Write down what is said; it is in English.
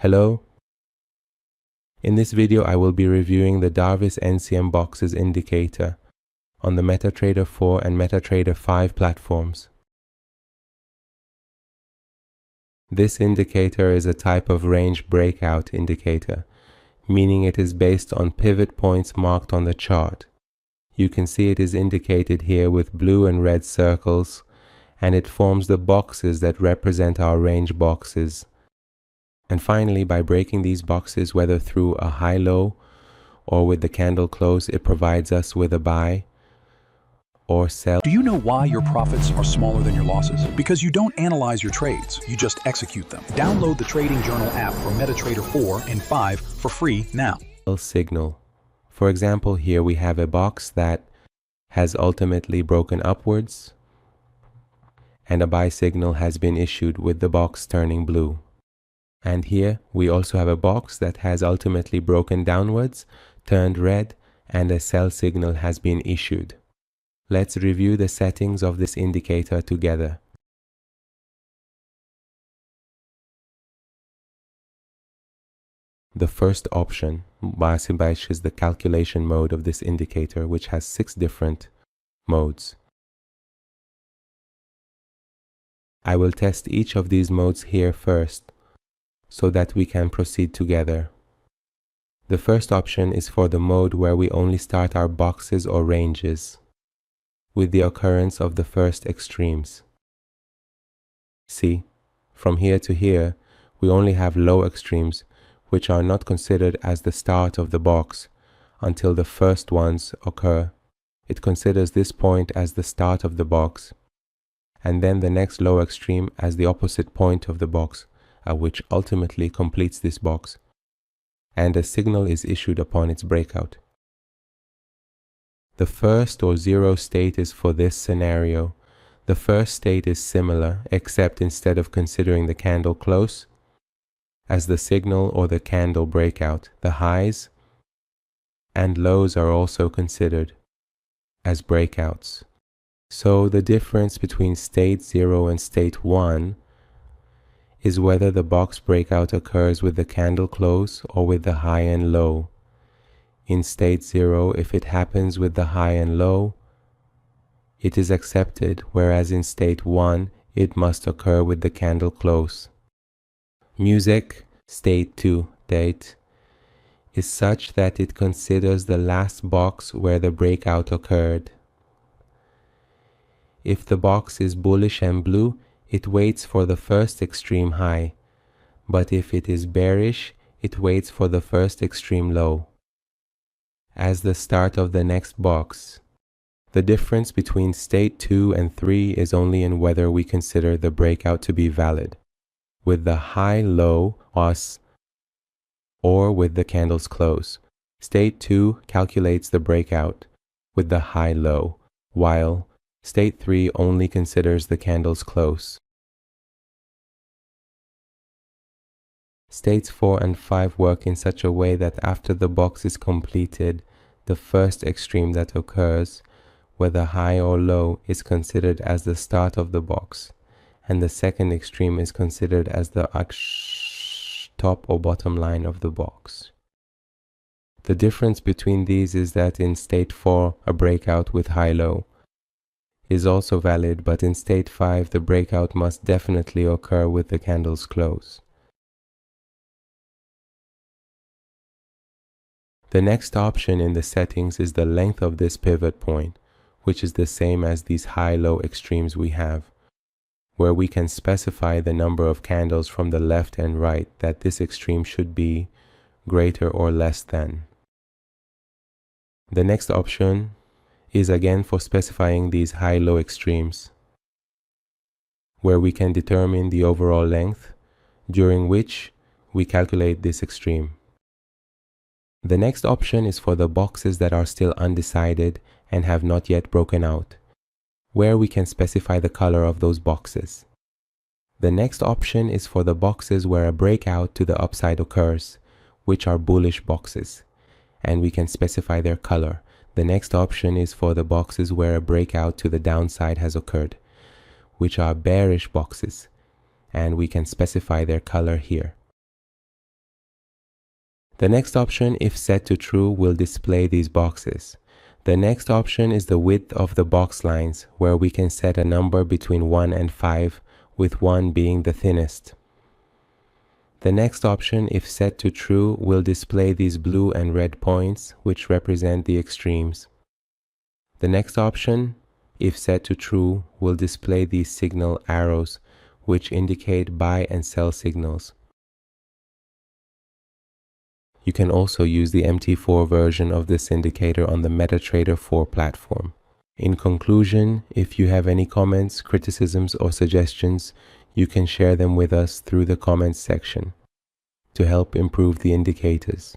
Hello. In this video, I will be reviewing the Darvas NCM Boxes indicator on the MetaTrader 4 and MetaTrader 5 platforms. This indicator is a type of range breakout indicator, meaning it is based on pivot points marked on the chart. You can see it is indicated here with blue and red circles, and it forms the boxes that represent our range boxes. And finally, by breaking these boxes, whether through a high-low or with the candle close, it provides us with a buy or sell. Do you know why your profits are smaller than your losses? Because you don't analyze your trades, you just execute them. Download the Trading Journal app for MetaTrader 4 and 5 for free now. Signal. For example, here we have a box that has ultimately broken upwards, and a buy signal has been issued with the box turning blue. And here we also have a box that has ultimately broken downwards, turned red, and a sell signal has been issued. Let's review the settings of this indicator together. The first option is the calculation mode of this indicator, which has 6 different modes. I will test each of these modes here first, so that we can proceed together. The first option is for the mode where we only start our boxes or ranges with the occurrence of the first extremes. See, from here to here, we only have low extremes, which are not considered as the start of the box until the first ones occur. It considers this point as the start of the box, and then the next low extreme as the opposite point of the box, which ultimately completes this box, and a signal is issued upon its breakout. The first or zero state is for this scenario. The first state is similar, except instead of considering the candle close as the signal or the candle breakout, the highs and lows are also considered as breakouts. So the difference between state 0 and state 1 is whether the box breakout occurs with the candle close or with the high and low. In state 0, if it happens with the high and low, it is accepted, whereas in state 1, it must occur with the candle close. Music, state 2 date, is such that it considers the last box where the breakout occurred. If the box is bullish and blue, it waits for the first extreme high, but if it is bearish, it waits for the first extreme low as the start of the next box. The difference between state 2 and 3 is only in whether we consider the breakout to be valid with the high-low or with the candle's close. State 2 calculates the breakout with the high-low, while state 3 only considers the candle's close. States 4 and 5 work in such a way that after the box is completed, the first extreme that occurs, whether high or low, is considered as the start of the box, and the second extreme is considered as the top or bottom line of the box. The difference between these is that in state 4, a breakout with high-low is also valid, but in state 5, the breakout must definitely occur with the candle's close. The next option in the settings is the length of this pivot point, which is the same as these high-low extremes we have, where we can specify the number of candles from the left and right that this extreme should be greater or less than. The next option is again for specifying these high-low extremes, where we can determine the overall length during which we calculate this extreme. The next option is for the boxes that are still undecided and have not yet broken out, where we can specify the color of those boxes. The next option is for the boxes where a breakout to the upside occurs, which are bullish boxes, and we can specify their color. The next option is for the boxes where a breakout to the downside has occurred, which are bearish boxes, and we can specify their color here. The next option, if set to true, will display these boxes. The next option is the width of the box lines, where we can set a number between 1 and 5, with 1 being the thinnest. The next option, if set to true, will display these blue and red points, which represent the extremes. The next option, if set to true, will display these signal arrows, which indicate buy and sell signals. You can also use the MT4 version of this indicator on the MetaTrader 4 platform. In conclusion, if you have any comments, criticisms, or suggestions, you can share them with us through the comments section to help improve the indicators.